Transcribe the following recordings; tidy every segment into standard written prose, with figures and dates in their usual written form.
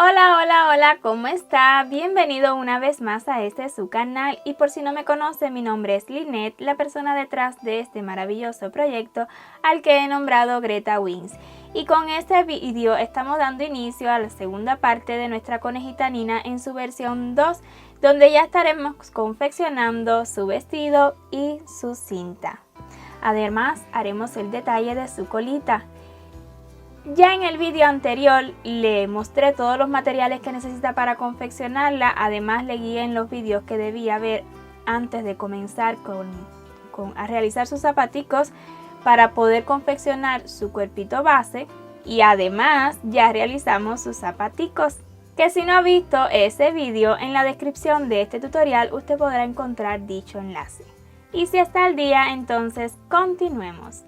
Hola, hola, hola, ¿cómo está? Bienvenido una vez más a su canal y por si no me conoce, mi nombre es Lynette, la persona detrás de este maravilloso proyecto al que he nombrado Greta Wings. Y con este vídeo estamos dando inicio a la segunda parte de nuestra conejita Nina en su versión 2, donde ya estaremos confeccionando su vestido y su cinta. Además, haremos el detalle de su colita. Ya en el vídeo anterior le mostré todos los materiales que necesita para confeccionarla, además le guié en los vídeos que debía ver antes de comenzar a realizar sus zapaticos para poder confeccionar su cuerpito base, y además ya realizamos sus zapaticos, que si no ha visto ese vídeo, en la descripción de este tutorial usted podrá encontrar dicho enlace. Y si está al día, entonces continuemos.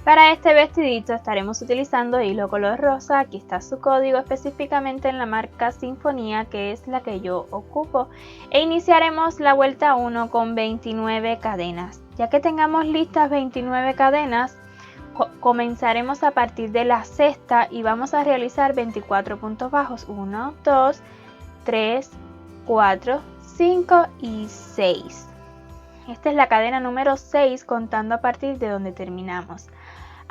Para este vestidito estaremos utilizando hilo color rosa, aquí está su código, específicamente en la marca Sinfonía, que es la que yo ocupo, e iniciaremos la vuelta 1 con 29 cadenas. Ya que tengamos listas 29 cadenas, comenzaremos a partir de la sexta y vamos a realizar 24 puntos bajos, 1, 2, 3, 4, 5 y 6. Esta es la cadena número 6 contando a partir de donde terminamos.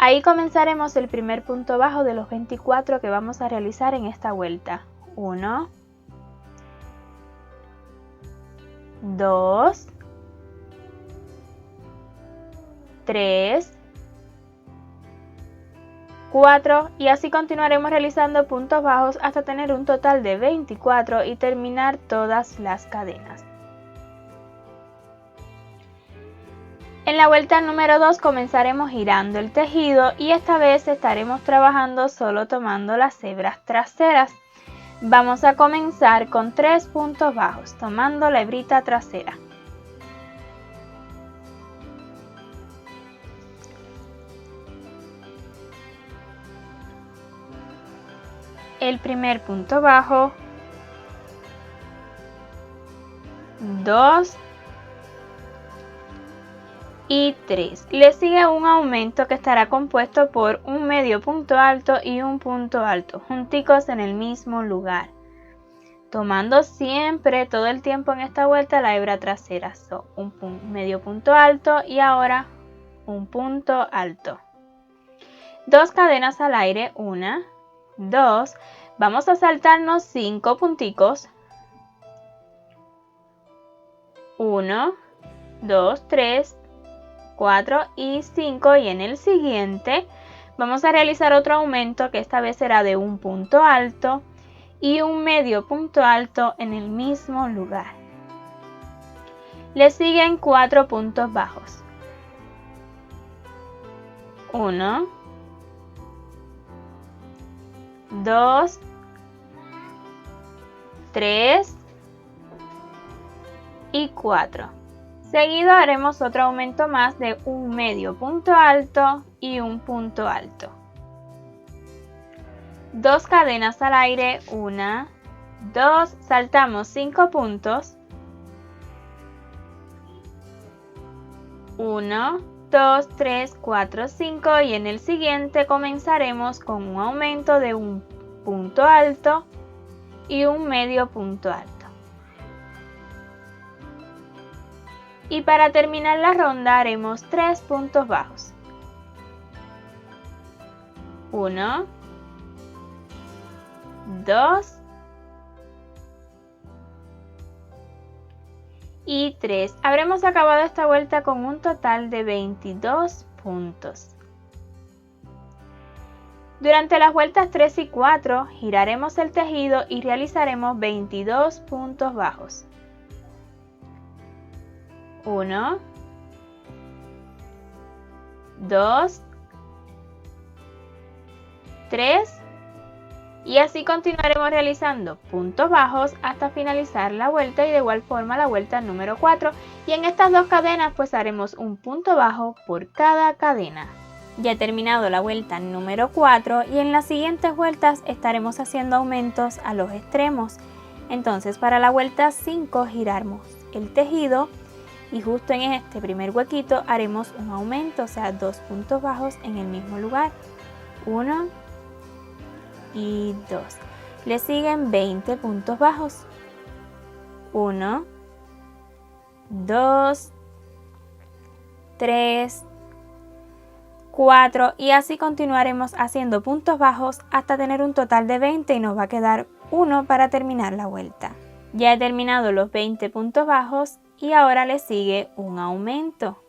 Ahí comenzaremos el primer punto bajo de los 24 que vamos a realizar en esta vuelta. 1, 2, 3, 4 y así continuaremos realizando puntos bajos hasta tener un total de 24 y terminar todas las cadenas. En la vuelta número 2 comenzaremos girando el tejido y esta vez estaremos trabajando solo tomando las hebras traseras. Vamos a comenzar con 3 puntos bajos, tomando la hebrita trasera. El primer punto bajo, 2 y 3. Le sigue un aumento que estará compuesto por un medio punto alto y un punto alto, junticos en el mismo lugar, tomando siempre todo el tiempo en esta vuelta la hebra trasera. Un medio punto alto y ahora un punto alto. 2 cadenas al aire, 1, 2, vamos a saltarnos 5 punticos, 1, 2, 3, 4 y 5, y en el siguiente vamos a realizar otro aumento que esta vez será de un punto alto y un medio punto alto en el mismo lugar. Le siguen 4 puntos bajos, 1, 2, 3 y 4. Seguido haremos otro aumento más de un medio punto alto y un punto alto. 2 cadenas al aire, 1, 2, saltamos 5 puntos, 1, 2, 3, 4, 5 y en el siguiente comenzaremos con un aumento de un punto alto y un medio punto alto. Y para terminar la ronda haremos 3 puntos bajos, 1, 2 y 3. Habremos acabado esta vuelta con un total de 22 puntos. Durante las vueltas 3 y 4 giraremos el tejido y realizaremos 22 puntos bajos, 1, 2, 3 y así continuaremos realizando puntos bajos hasta finalizar la vuelta y de igual forma la vuelta número 4, y en estas dos cadenas pues haremos un punto bajo por cada cadena. Ya he terminado la vuelta número 4 y en las siguientes vueltas estaremos haciendo aumentos a los extremos. Entonces para la vuelta 5 giramos el tejido y justo en este primer huequito haremos un aumento, o sea 2 puntos bajos en el mismo lugar, 1 y 2. Le siguen 20 puntos bajos. 1, 2, 3, 4 y así continuaremos haciendo puntos bajos hasta tener un total de 20 y nos va a quedar uno para terminar la vuelta. Ya he terminado los 20 puntos bajos y ahora le sigue un aumento.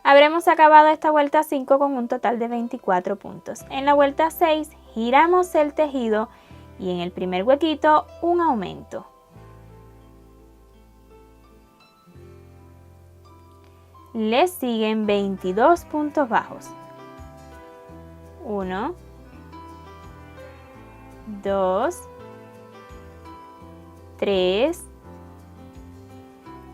Habremos acabado esta vuelta 5 con un total de 24 puntos. En la vuelta 6 giramos el tejido y en el primer huequito un aumento. Le siguen 22 puntos bajos. 1, 2, 3,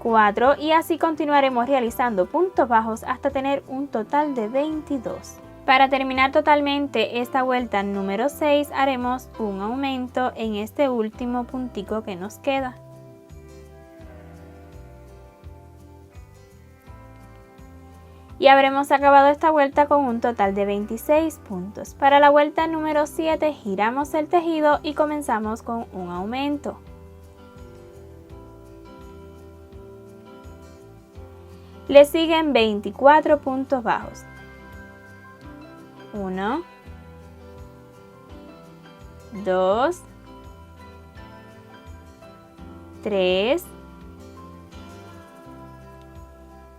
4 y así continuaremos realizando puntos bajos hasta tener un total de 22. Para terminar totalmente esta vuelta número 6 haremos un aumento en este último puntico que nos queda. Y habremos acabado esta vuelta con un total de 26 puntos. Para la vuelta número 7 giramos el tejido y comenzamos con un aumento. Le siguen 24 puntos bajos. 1, 2, 3,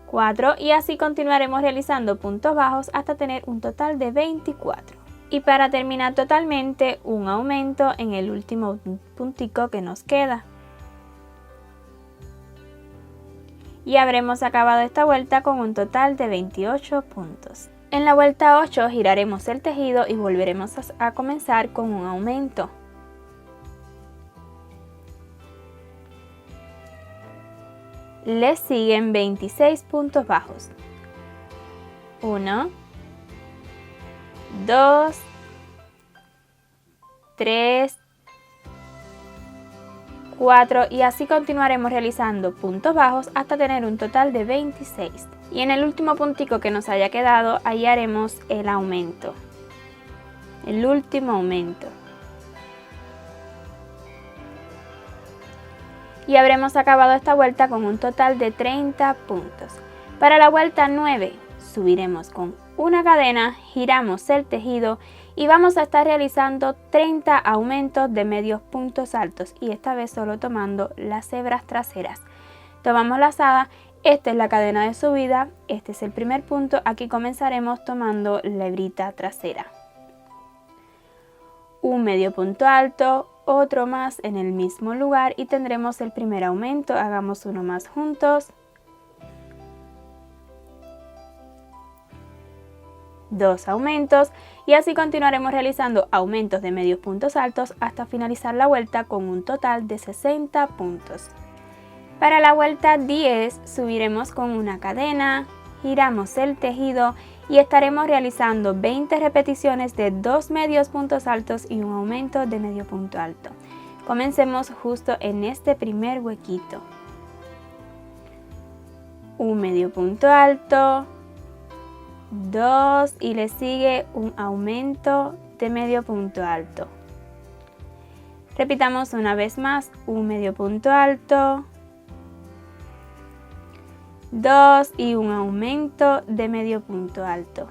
4 y así continuaremos realizando puntos bajos hasta tener un total de 24. Y para terminar totalmente un aumento en el último puntico que nos queda. Y habremos acabado esta vuelta con un total de 28 puntos. En la vuelta 8 giraremos el tejido y volveremos a comenzar con un aumento. Le siguen 26 puntos bajos. 1, 2, 3, 4 y así continuaremos realizando puntos bajos hasta tener un total de 26. Y en el último puntico que nos haya quedado, ahí haremos el aumento. El último aumento. Y habremos acabado esta vuelta con un total de 30 puntos. Para la vuelta 9 subiremos con una cadena, giramos el tejido y vamos a estar realizando 30 aumentos de medios puntos altos y esta vez solo tomando las hebras traseras. Tomamos la lazada, esta es la cadena de subida, este es el primer punto, aquí comenzaremos tomando la hebrita trasera. Un medio punto alto, otro más en el mismo lugar y tendremos el primer aumento. Hagamos uno más juntos. 2 aumentos y así continuaremos realizando aumentos de medios puntos altos hasta finalizar la vuelta con un total de 60 puntos. Para la vuelta 10 subiremos con una cadena, giramos el tejido y estaremos realizando 20 repeticiones de 2 medios puntos altos y un aumento de medio punto alto. Comencemos justo en este primer huequito. Un medio punto alto, 2 y le sigue un aumento de medio punto alto. Repitamos una vez más, un medio punto alto, 2 y un aumento de medio punto alto.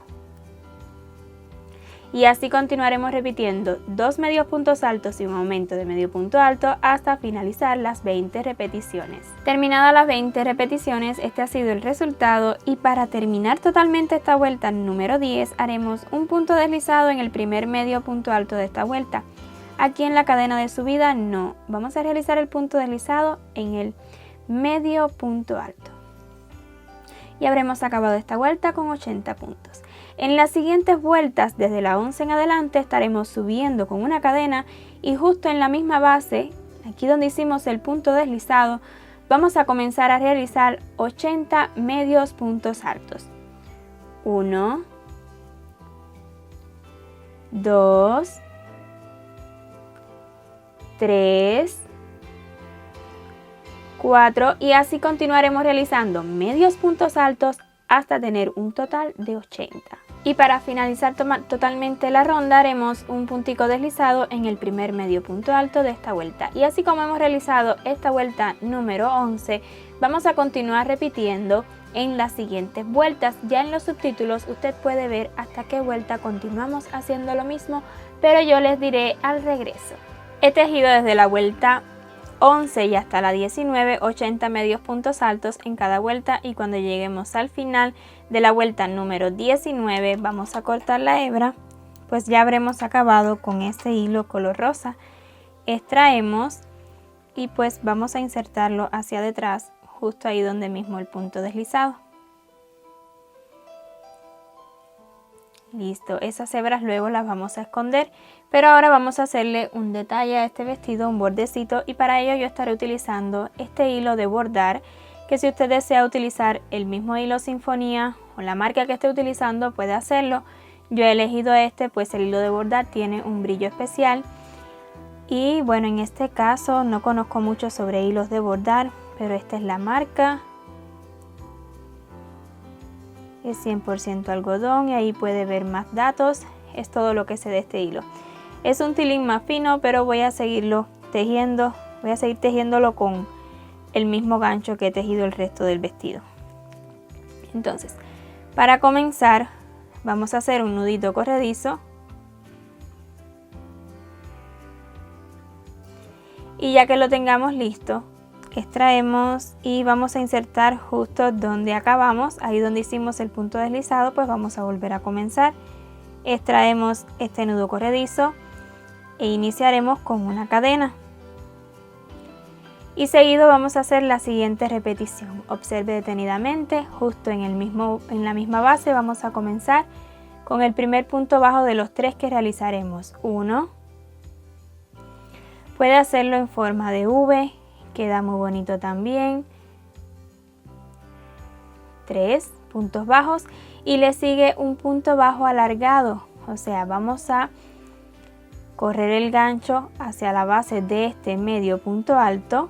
Y así continuaremos repitiendo 2 medios puntos altos y un aumento de medio punto alto hasta finalizar las 20 repeticiones. Terminadas las 20 repeticiones, este ha sido el resultado y para terminar totalmente esta vuelta número 10 haremos un punto deslizado en el primer medio punto alto de esta vuelta. Aquí en la cadena de subida no, vamos a realizar el punto deslizado en el medio punto alto. Y habremos acabado esta vuelta con 80 puntos. En las siguientes vueltas, desde la 11 en adelante, estaremos subiendo con una cadena y justo en la misma base, aquí donde hicimos el punto deslizado, vamos a comenzar a realizar 80 medios puntos altos. 1, 2, 3, 4 y así continuaremos realizando medios puntos altos hasta tener un total de 80. Y para finalizar totalmente la ronda haremos un puntico deslizado en el primer medio punto alto de esta vuelta. Y así como hemos realizado esta vuelta número 11, vamos a continuar repitiendo en las siguientes vueltas. Ya en los subtítulos usted puede ver hasta qué vuelta continuamos haciendo lo mismo, pero yo les diré al regreso. He tejido desde la vuelta 11 y hasta la 19, 80 medios puntos altos en cada vuelta, y cuando lleguemos al final de la vuelta número 19 vamos a cortar la hebra, pues ya habremos acabado con este hilo color rosa. Extraemos y pues vamos a insertarlo hacia detrás, justo ahí donde mismo el punto deslizado. Listo, esas hebras luego las vamos a esconder, pero ahora vamos a hacerle un detalle a este vestido, un bordecito, y para ello yo estaré utilizando este hilo de bordar, que si usted desea utilizar el mismo hilo Sinfonía o la marca que esté utilizando puede hacerlo. Yo he elegido este, pues el hilo de bordar tiene un brillo especial, y bueno, en este caso no conozco mucho sobre hilos de bordar, pero esta es la marca. Es 100% algodón y ahí puede ver más datos. Es todo lo que sé de este hilo. Es un tilín más fino, pero voy a seguirlo tejiendo. Voy a seguir tejiéndolo con el mismo gancho que he tejido el resto del vestido. Entonces, para comenzar vamos a hacer un nudito corredizo. Y ya que lo tengamos listo, extraemos y vamos a insertar justo donde acabamos, ahí donde hicimos el punto deslizado, pues vamos a volver a comenzar. Extraemos este nudo corredizo e iniciaremos con una cadena. Y seguido vamos a hacer la siguiente repetición. Observe detenidamente, justo en la misma base vamos a comenzar con el primer punto bajo de los 3 que realizaremos. 1, puede hacerlo en forma de V, queda muy bonito también. 3 puntos bajos y le sigue un punto bajo alargado, o sea, vamos a correr el gancho hacia la base de este medio punto alto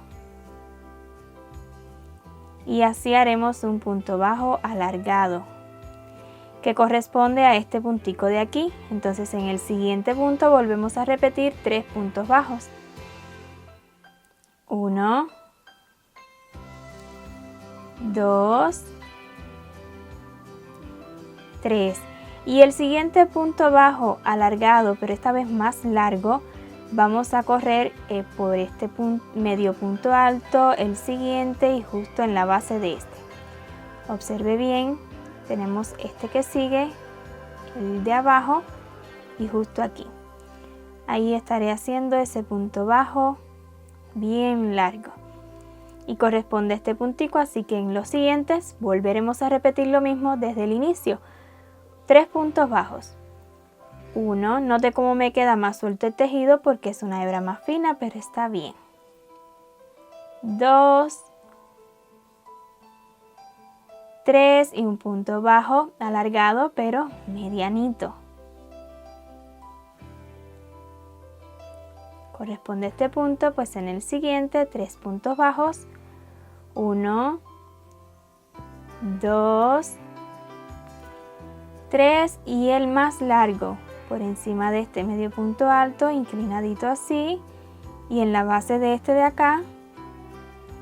y así haremos un punto bajo alargado que corresponde a este puntico de aquí. Entonces en el siguiente punto volvemos a repetir 3 puntos bajos. 1, 2, 3, y el siguiente punto bajo alargado, pero esta vez más largo, vamos a correr por este medio punto alto, el siguiente y justo en la base de este. Observe bien, tenemos este que sigue, el de abajo y justo aquí. Ahí estaré haciendo ese punto bajo bien largo y corresponde a este puntico, así que en los siguientes volveremos a repetir lo mismo desde el inicio. 3 puntos bajos. 1, note cómo me queda más suelto el tejido porque es una hebra más fina, pero está bien. 2, 3 y un punto bajo alargado pero medianito. Corresponde a este punto, pues en el siguiente 3 puntos bajos. 1, 2, 3 y el más largo por encima de este medio punto alto, inclinadito así, y en la base de este de acá,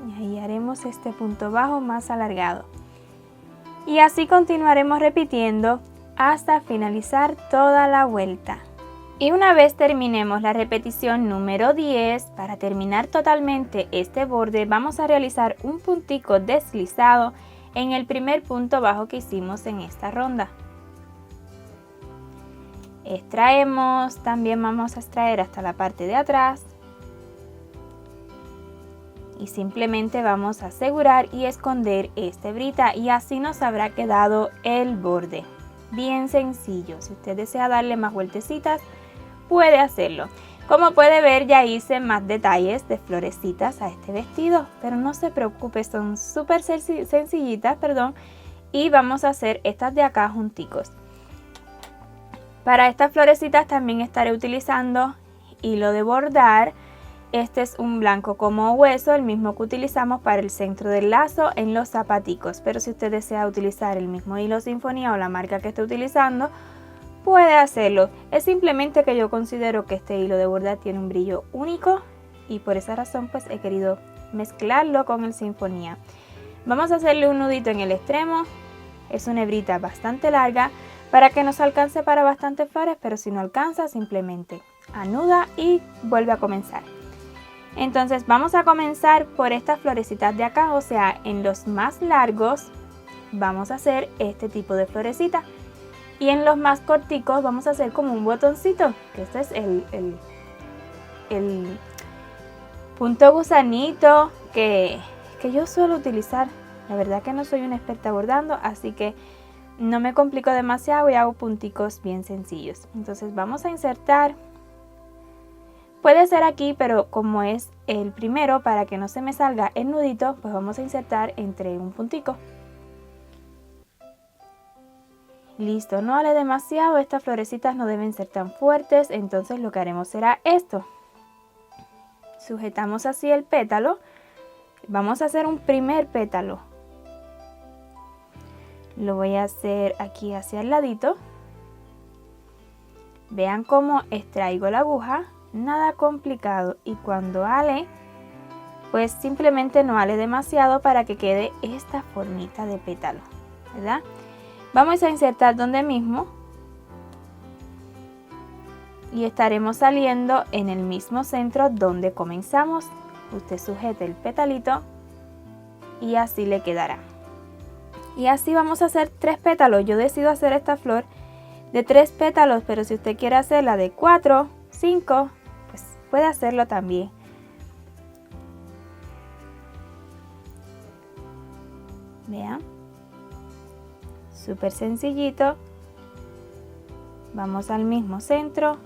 y ahí haremos este punto bajo más alargado. Y así continuaremos repitiendo hasta finalizar toda la vuelta. Y una vez terminemos la repetición número 10, para terminar totalmente este borde vamos a realizar un puntico deslizado en el primer punto bajo que hicimos en esta ronda. Extraemos, también vamos a extraer hasta la parte de atrás y simplemente vamos a asegurar y esconder esta hebrita y así nos habrá quedado el borde. Bien sencillo, si usted desea darle más vueltecitas puede hacerlo. Como puede ver, ya hice más detalles de florecitas a este vestido, pero no se preocupe, son súper sencillitas, y vamos a hacer estas de acá junticos. Para estas florecitas también estaré utilizando hilo de bordar. Este es un blanco como hueso, el mismo que utilizamos para el centro del lazo en los zapaticos. Pero si usted desea utilizar el mismo hilo Sinfonía o la marca que esté utilizando, puede hacerlo. Es simplemente que yo considero que este hilo de verdad tiene un brillo único y por esa razón pues he querido mezclarlo con el Sinfonía. Vamos a hacerle un nudito en el extremo. Es una hebrita bastante larga para que nos alcance para bastantes flores, pero si no alcanza simplemente anuda y vuelve a comenzar. Entonces vamos a comenzar por estas florecitas de acá, o sea, en los más largos vamos a hacer este tipo de florecita y en los más corticos vamos a hacer como un botoncito, que este es el punto gusanito que yo suelo utilizar. La verdad que no soy una experta bordando, así que no me complico demasiado y hago punticos bien sencillos. Entonces vamos a insertar, puede ser aquí, pero como es el primero, para que no se me salga el nudito, pues vamos a insertar entre un puntico. Listo, no ale demasiado, estas florecitas no deben ser tan fuertes, entonces lo que haremos será esto. Sujetamos así el pétalo, vamos a hacer un primer pétalo. Lo voy a hacer aquí hacia el ladito. Vean cómo extraigo la aguja, nada complicado, y cuando ale, pues simplemente no ale demasiado para que quede esta formita de pétalo, ¿verdad? Vamos a insertar donde mismo y estaremos saliendo en el mismo centro donde comenzamos. Usted sujete el petalito y así le quedará. Y así vamos a hacer 3 pétalos. Yo decido hacer esta flor de 3 pétalos, pero si usted quiere hacerla de 4, 5, pues puede hacerlo también. Vean, súper sencillito. Vamos al mismo centro.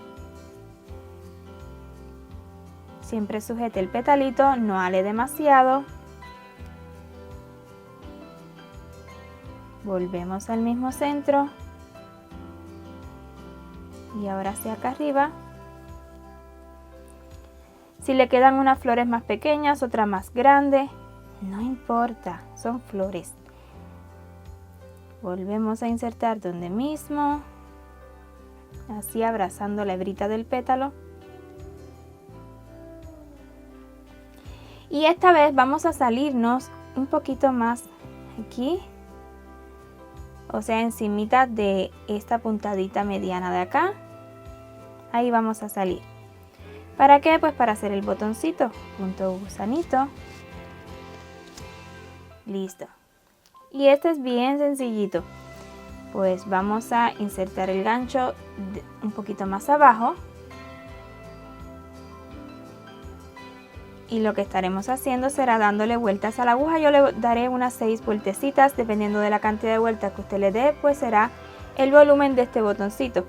Siempre sujete el petalito, no ale demasiado. Volvemos al mismo centro. Y ahora hacia acá arriba. Si le quedan unas flores más pequeñas, otras más grandes, no importa, son flores. Volvemos a insertar donde mismo, así abrazando la hebrita del pétalo. Y esta vez vamos a salirnos un poquito más aquí, o sea, encimita de esta puntadita mediana de acá. Ahí vamos a salir. ¿Para qué? Pues para hacer el botoncito, punto gusanito. Listo. Y este es bien sencillito. Pues vamos a insertar el gancho un poquito más abajo. Y lo que estaremos haciendo será dándole vueltas a la aguja. Yo le daré unas 6 vueltecitas, dependiendo de la cantidad de vueltas que usted le dé, pues será el volumen de este botoncito.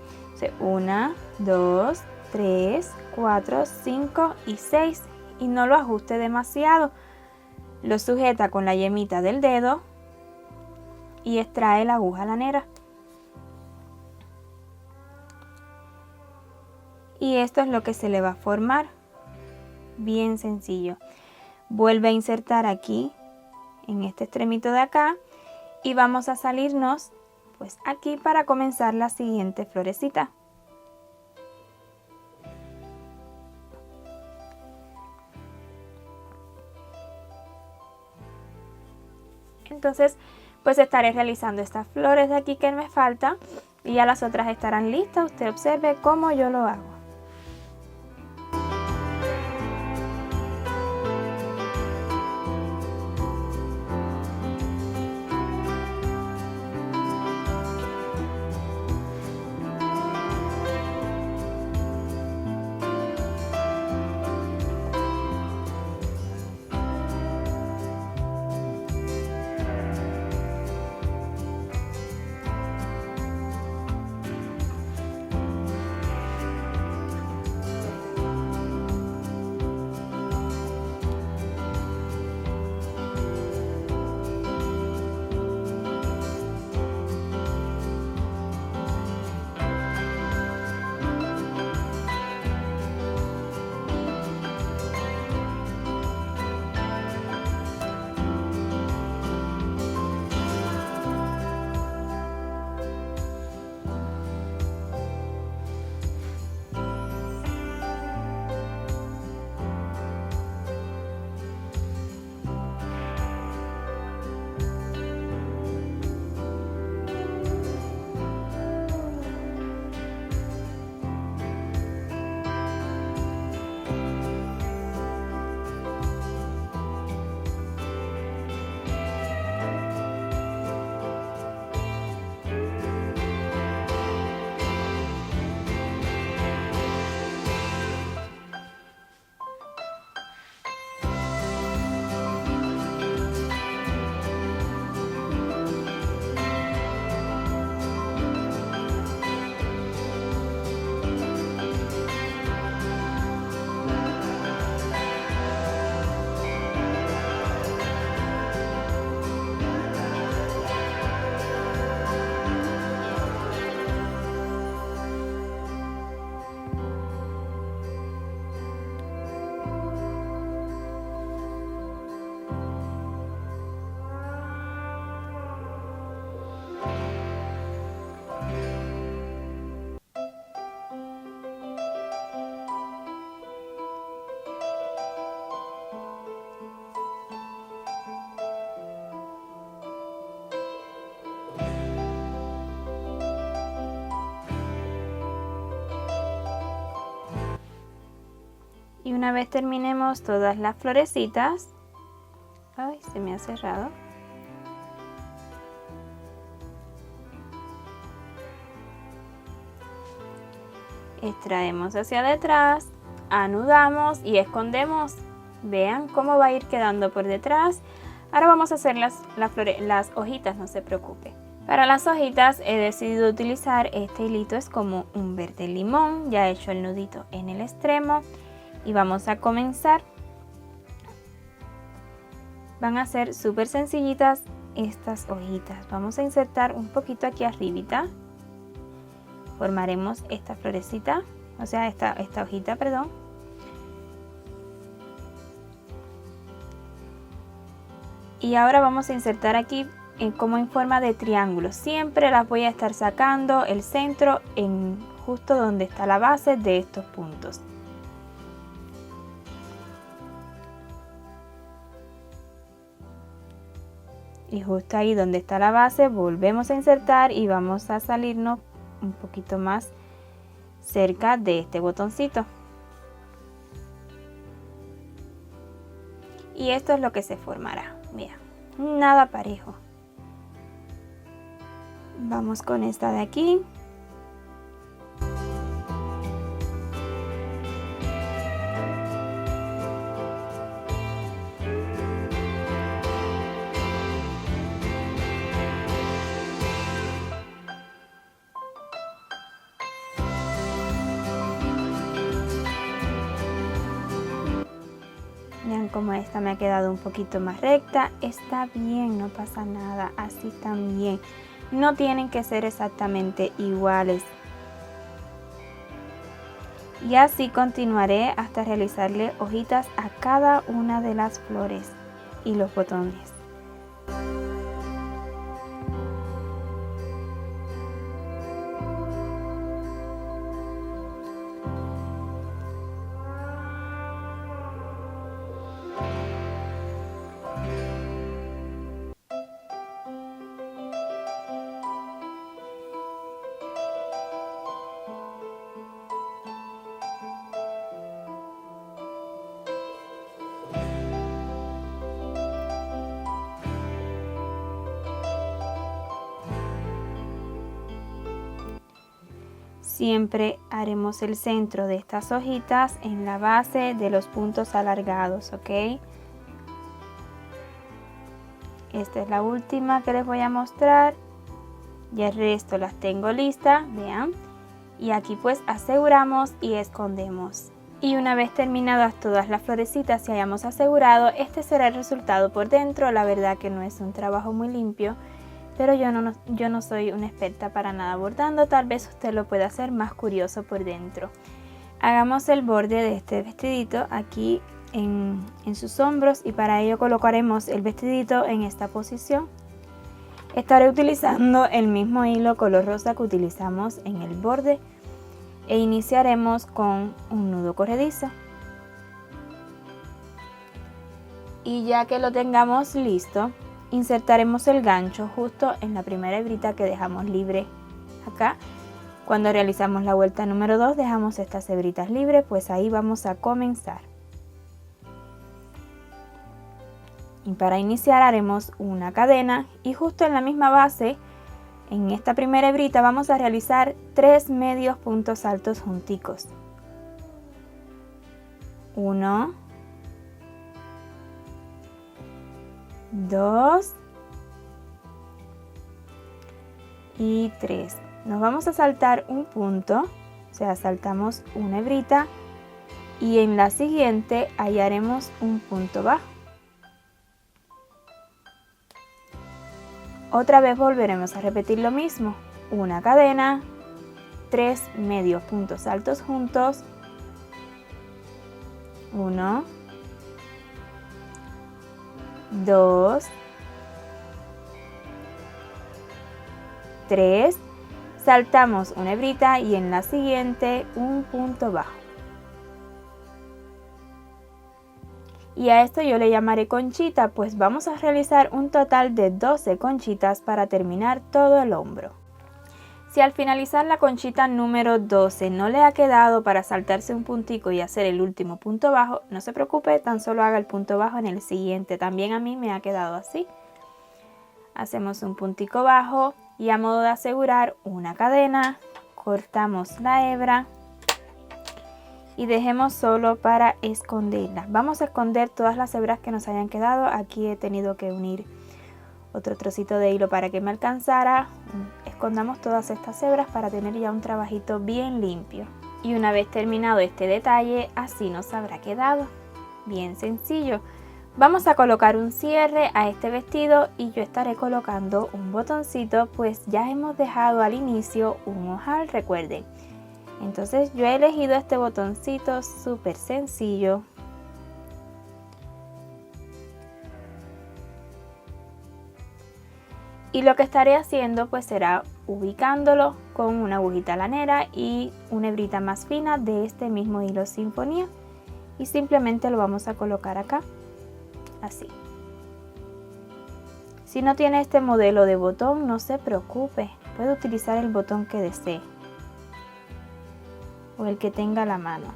1, 2, 3, 4, 5 y 6. Y no lo ajuste demasiado. Lo sujeta con la yemita del dedo y extrae la aguja lanera. Y esto es lo que se le va a formar. Bien sencillo. Vuelve a insertar aquí en este extremito de acá y vamos a salirnos pues aquí para comenzar la siguiente florecita. Entonces pues estaré realizando estas flores de aquí que me faltan y ya las otras estarán listas. Usted observe cómo yo lo hago. una vez terminemos todas las florecitas, ay, se me ha cerrado. Extraemos hacia detrás, anudamos y escondemos. Vean cómo va a ir quedando por detrás. Ahora vamos a hacer las hojitas, no se preocupe. Para las hojitas he decidido utilizar este hilito, es como un verde limón. Ya he hecho el nudito en el extremo y vamos a comenzar. Van a ser súper sencillitas estas hojitas. Vamos a insertar un poquito aquí arribita. Formaremos esta florecita, o sea, esta hojita, perdón. Y ahora vamos a insertar aquí como en forma de triángulo. Siempre las voy a estar sacando el centro en justo donde está la base de estos puntos. Y justo ahí donde está la base volvemos a insertar y vamos a salirnos un poquito más cerca de este botoncito. Y esto es lo que se formará. Mira, nada parejo. Vamos con esta de aquí. Vean cómo esta me ha quedado un poquito más recta. Está bien, no pasa nada, así también. No tienen que ser exactamente iguales. Y así continuaré hasta realizarle hojitas a cada una de las flores y los botones. Siempre haremos el centro de estas hojitas en la base de los puntos alargados, ¿ok? Esta es la última que les voy a mostrar. Y el resto las tengo listas, vean. Y aquí pues aseguramos y escondemos. Y una vez terminadas todas las florecitas y hayamos asegurado, este será el resultado por dentro. La verdad que no es un trabajo muy limpio, pero yo no soy una experta para nada bordando. Tal vez usted lo pueda hacer más curioso por dentro. Hagamos el borde de este vestidito aquí en sus hombros y para ello colocaremos el vestidito en esta posición. Estaré utilizando el mismo hilo color rosa que utilizamos en el borde e iniciaremos con un nudo corredizo. Y ya que lo tengamos listo, insertaremos el gancho justo en la primera hebrita que dejamos libre acá. Cuando realizamos la vuelta número 2 dejamos estas hebritas libres, pues ahí vamos a comenzar. Y para iniciar haremos una cadena y justo en la misma base, en esta primera hebrita, vamos a realizar 3 medios puntos altos junticos. 1, 2 y 3. Nos vamos a saltar un punto, o sea, saltamos una hebrita y en la siguiente hallaremos un punto bajo. Otra vez volveremos a repetir lo mismo, una cadena, 3 medios puntos altos juntos, 1, 2, 3, saltamos una hebrita y en la siguiente un punto bajo. Y a esto yo le llamaré conchita, pues vamos a realizar un total de 12 conchitas para terminar todo el hombro. Si al finalizar la conchita número 12 no le ha quedado para saltarse un puntico y hacer el último punto bajo, no se preocupe, tan solo haga el punto bajo en el siguiente. También a mí me ha quedado así. Hacemos un puntico bajo y a modo de asegurar una cadena, cortamos la hebra y dejemos solo para esconderla. Vamos a esconder todas las hebras que nos hayan quedado. Aquí he tenido que unir otro trocito de hilo para que me alcanzara. Escondamos todas estas hebras para tener ya un trabajito bien limpio. Y una vez terminado este detalle, así nos habrá quedado. Bien sencillo. Vamos a colocar un cierre a este vestido y yo estaré colocando un botoncito, pues ya hemos dejado al inicio un ojal, recuerden. Entonces yo he elegido este botoncito súper sencillo. Y lo que estaré haciendo pues será ubicándolo con una agujita lanera y una hebrita más fina de este mismo hilo sinfonía. Y simplemente lo vamos a colocar acá, así. Si no tiene este modelo de botón, no se preocupe, puede utilizar el botón que desee o el que tenga a la mano.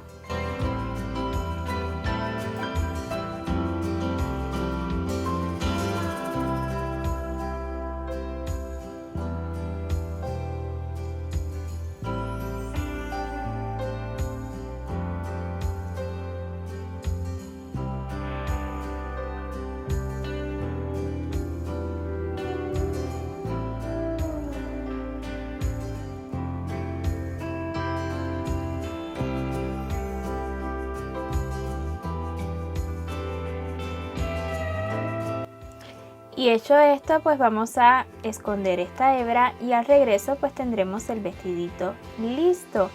Y hecho esto, pues vamos a esconder esta hebra y al regreso pues tendremos el vestidito listo.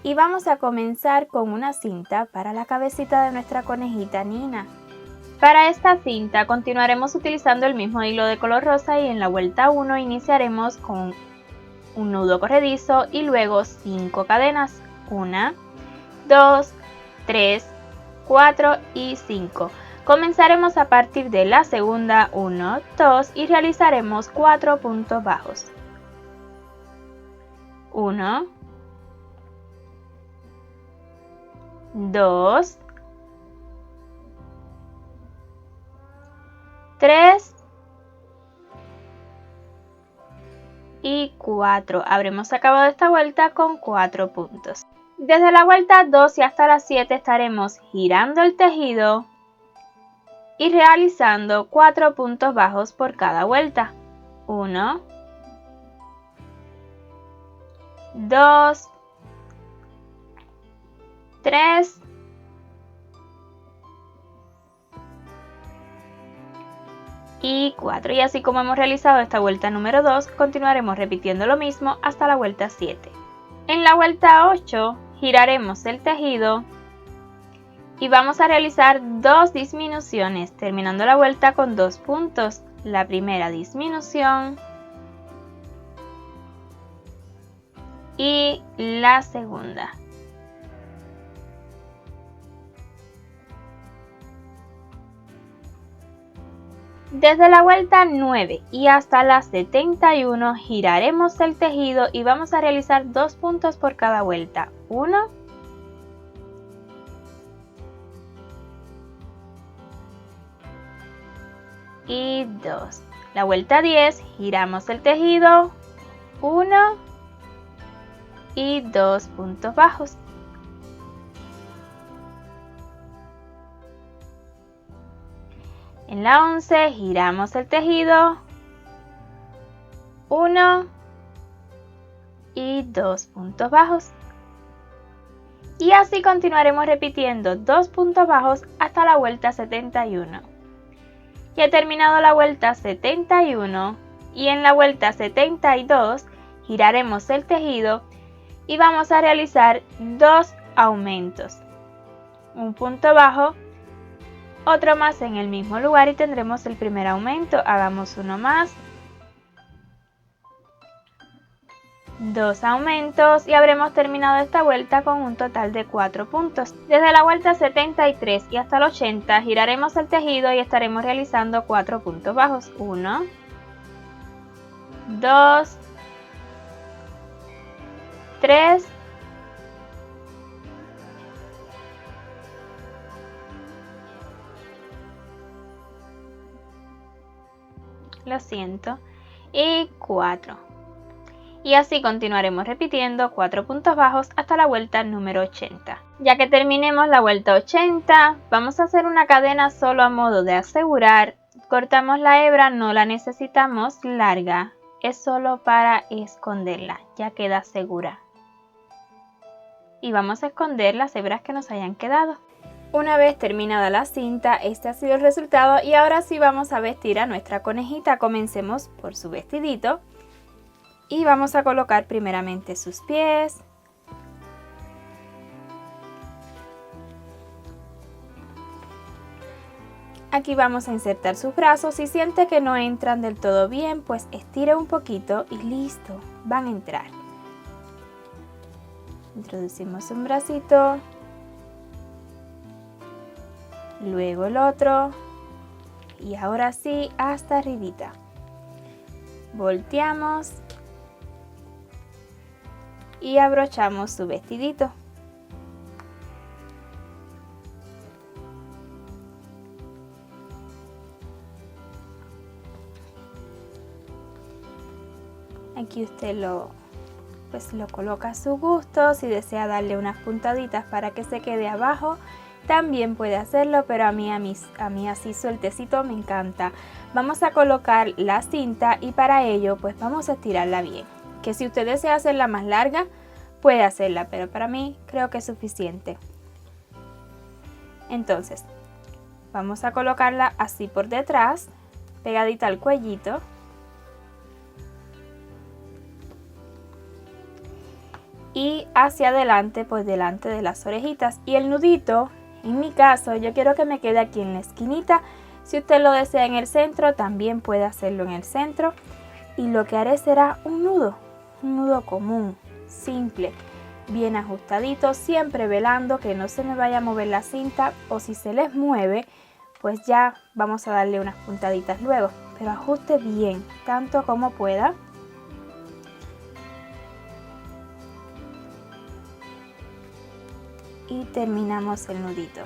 Y vamos a comenzar con una cinta para la cabecita de nuestra conejita Nina. Para esta cinta continuaremos utilizando el mismo hilo de color rosa y en la vuelta 1 iniciaremos con un nudo corredizo y luego 5 cadenas. 1, 2, 3, 4 y 5. Comenzaremos a partir de la segunda 1, 2 y realizaremos 4 puntos bajos. 1, 2, 3 y 4. Habremos acabado esta vuelta con 4 puntos. Desde la vuelta 2 y hasta la 7 estaremos girando el tejido y realizando 4 puntos bajos por cada vuelta. 1, 2, 3 y 4. Y así como hemos realizado esta vuelta número 2, continuaremos repitiendo lo mismo hasta la vuelta 7. En la vuelta 8 giraremos el tejido y vamos a realizar 2 disminuciones, terminando la vuelta con 2 puntos. La primera disminución y la segunda. Desde la vuelta 9 y hasta la 71 giraremos el tejido y vamos a realizar 2 puntos por cada vuelta. 1 y 2. La vuelta 10 giramos el tejido, 1 y 2 puntos bajos. En la 11 giramos el tejido, 1 y 2 puntos bajos. Y así continuaremos repitiendo 2 puntos bajos hasta la vuelta 71. Ya he terminado la vuelta 71 y en la vuelta 72 giraremos el tejido y vamos a realizar 2 aumentos. Un punto bajo, otro más en el mismo lugar y tendremos el primer aumento. Hagamos uno más, 2 aumentos y habremos terminado esta vuelta con un total de 4 puntos. Desde la vuelta 73 y hasta el 80 giraremos el tejido y estaremos realizando 4 puntos bajos. 1, 2, 3, lo siento, y 4. Y así continuaremos repitiendo 4 puntos bajos hasta la vuelta número 80. Ya que terminemos la vuelta 80, vamos a hacer una cadena solo a modo de asegurar. Cortamos la hebra, no la necesitamos larga, es solo para esconderla, ya queda segura. Y vamos a esconder las hebras que nos hayan quedado. Una vez terminada la cinta, este ha sido el resultado y ahora sí vamos a vestir a nuestra conejita. Comencemos por su vestidito y vamos a colocar primeramente sus pies. Aquí vamos a insertar sus brazos. Si siente que no entran del todo bien, pues estire un poquito y listo, van a entrar. Introducimos un bracito, luego el otro y ahora sí hasta arribita. Volteamos y abrochamos su vestidito. Aquí usted lo coloca a su gusto. Si desea darle unas puntaditas para que se quede abajo, también puede hacerlo, pero a mí así sueltecito me encanta. Vamos a colocar la cinta y para ello pues vamos a estirarla bien. Que si usted desea hacerla más larga, puede hacerla, pero para mí creo que es suficiente. Entonces, vamos a colocarla así por detrás, pegadita al cuellito. Y hacia adelante, pues delante de las orejitas. Y el nudito, en mi caso, yo quiero que me quede aquí en la esquinita. Si usted lo desea en el centro, también puede hacerlo en el centro. Y lo que haré será un nudo común, simple, bien ajustadito, siempre velando que no se me vaya a mover la cinta, o si se les mueve, pues ya vamos a darle unas puntaditas luego. Pero ajuste bien, tanto como pueda. Y terminamos el nudito.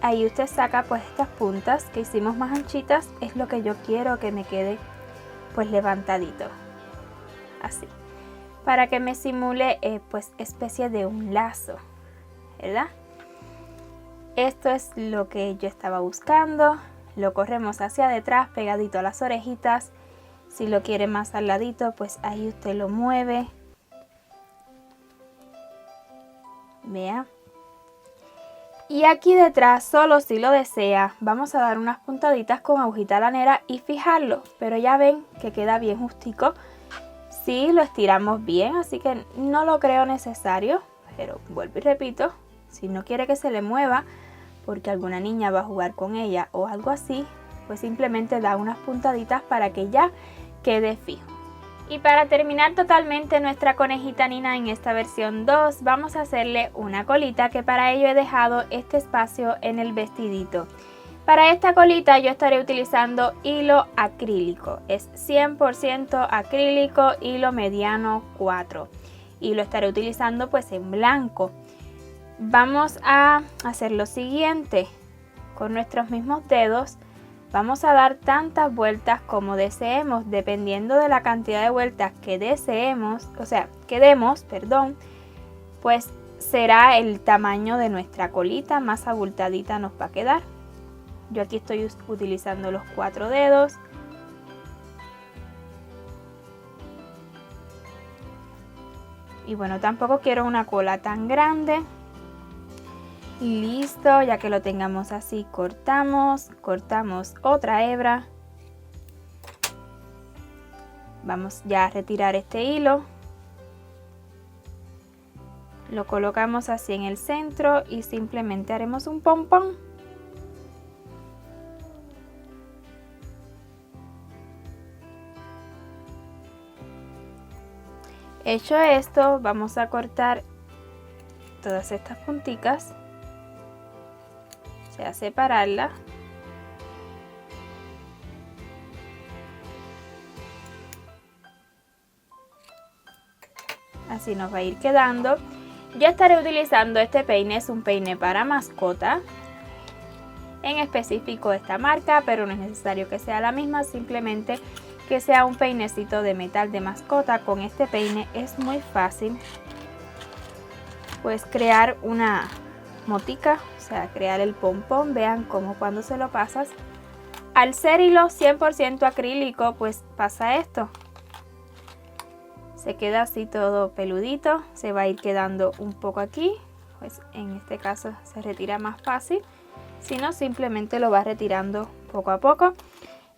Ahí usted saca pues estas puntas que hicimos más anchitas, es lo que yo quiero que me quede pues levantadito, así, para que me simule pues especie de un lazo, ¿verdad? Esto es lo que yo estaba buscando. Lo corremos hacia detrás pegadito a las orejitas. Si lo quiere más al ladito, pues ahí usted lo mueve. Vea. Y aquí detrás, solo si lo desea, vamos a dar unas puntaditas con agujita lanera y fijarlo. Pero ya ven que queda bien justico si lo estiramos bien, así que no lo creo necesario. Pero vuelvo y repito, si no quiere que se le mueva porque alguna niña va a jugar con ella o algo así, pues simplemente da unas puntaditas para que ya quede fijo. Y para terminar totalmente nuestra conejita Nina en esta versión 2, vamos a hacerle una colita, que para ello he dejado este espacio en el vestidito. Para esta colita yo estaré utilizando hilo acrílico, es 100% acrílico, hilo mediano 4. Y lo estaré utilizando pues en blanco. Vamos a hacer lo siguiente, con nuestros mismos dedos. Vamos a dar tantas vueltas como deseemos, dependiendo de la cantidad de vueltas que deseemos, que demos, pues será el tamaño de nuestra colita, más abultadita nos va a quedar. Yo aquí estoy utilizando los 4 dedos. Y bueno, tampoco quiero una cola tan grande. Y listo, ya que lo tengamos así, cortamos otra hebra. Vamos ya a retirar este hilo. Lo colocamos así en el centro y simplemente haremos un pompón. Hecho esto, vamos a cortar todas estas punticas. A separarla. Así nos va a ir quedando. Yo estaré utilizando este peine, es un peine para mascota. En específico esta marca, pero no es necesario que sea la misma, simplemente que sea un peinecito de metal de mascota. Con este peine es muy fácil pues crear una motica, o sea, crear el pompón. Vean cómo cuando se lo pasas, al ser hilo 100% acrílico, pues pasa esto. Se queda así todo peludito, se va a ir quedando un poco aquí, pues en este caso se retira más fácil. Si no, simplemente lo vas retirando poco a poco.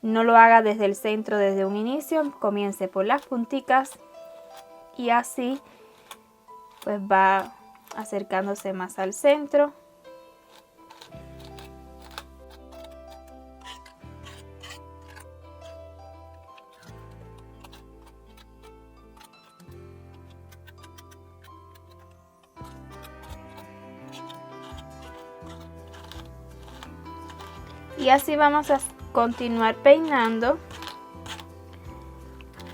No lo haga desde el centro, desde un inicio. Comience por las punticas y así pues va acercándose más al centro. Y así vamos a continuar peinando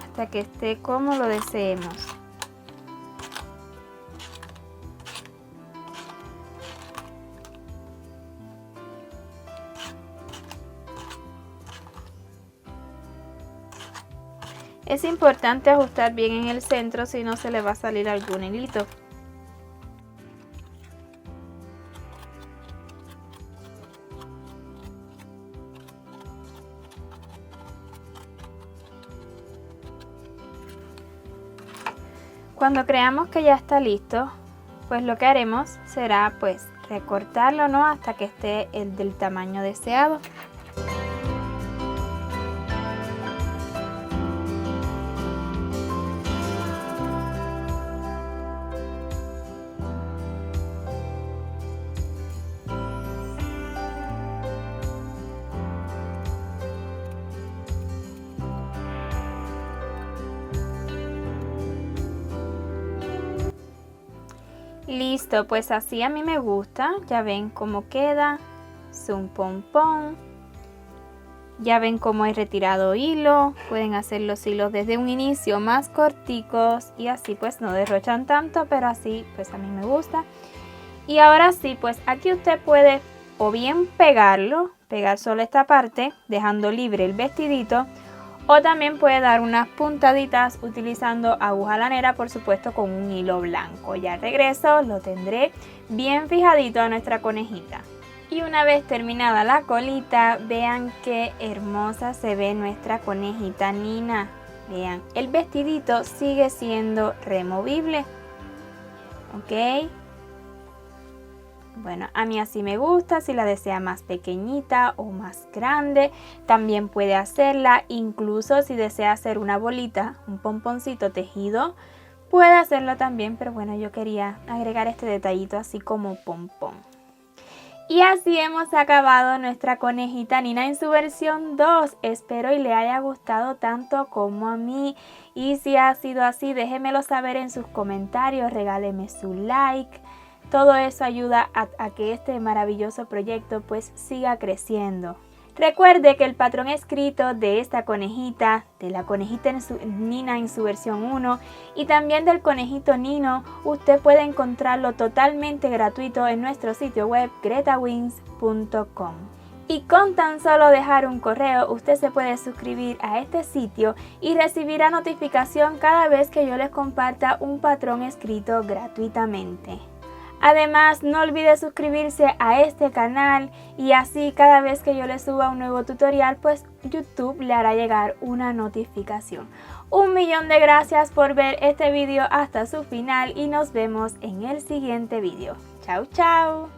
hasta que esté como lo deseemos. Es importante ajustar bien en el centro, si no se le va a salir algún hilito. Cuando creamos que ya está listo, pues lo que haremos será pues recortarlo, ¿no? Hasta que esté el del tamaño deseado. Listo, pues así a mí me gusta. Ya ven cómo queda. Es un pompón. Ya ven cómo he retirado hilo. Pueden hacer los hilos desde un inicio más corticos y así pues no derrochan tanto, pero así pues a mí me gusta. Y ahora sí, pues aquí usted puede o bien pegar solo esta parte dejando libre el vestidito, o también puede dar unas puntaditas utilizando aguja lanera, por supuesto con un hilo blanco. Ya al regreso lo tendré bien fijadito a nuestra conejita. Y una vez terminada la colita, vean qué hermosa se ve nuestra conejita Nina. Vean, el vestidito sigue siendo removible. ¿Ok? Bueno, a mí así me gusta. Si la desea más pequeñita o más grande, también puede hacerla. Incluso si desea hacer una bolita, un pomponcito tejido, puede hacerlo también. Pero bueno, yo quería agregar este detallito así como pompón. Y así hemos acabado nuestra conejita Nina en su versión 2. Espero y le haya gustado tanto como a mí. Y si ha sido así, déjemelo saber en sus comentarios. Regáleme su like. Todo eso ayuda a que este maravilloso proyecto pues siga creciendo. Recuerde que el patrón escrito de esta conejita, de la conejita Nina en su versión 1 y también del conejito Nino, usted puede encontrarlo totalmente gratuito en nuestro sitio web gretawings.com. Y con tan solo dejar un correo, usted se puede suscribir a este sitio y recibirá notificación cada vez que yo les comparta un patrón escrito gratuitamente. Además, no olvide suscribirse a este canal y así cada vez que yo le suba un nuevo tutorial, pues YouTube le hará llegar una notificación. 1.000.000 de gracias por ver este video hasta su final y nos vemos en el siguiente video. Chao, chao.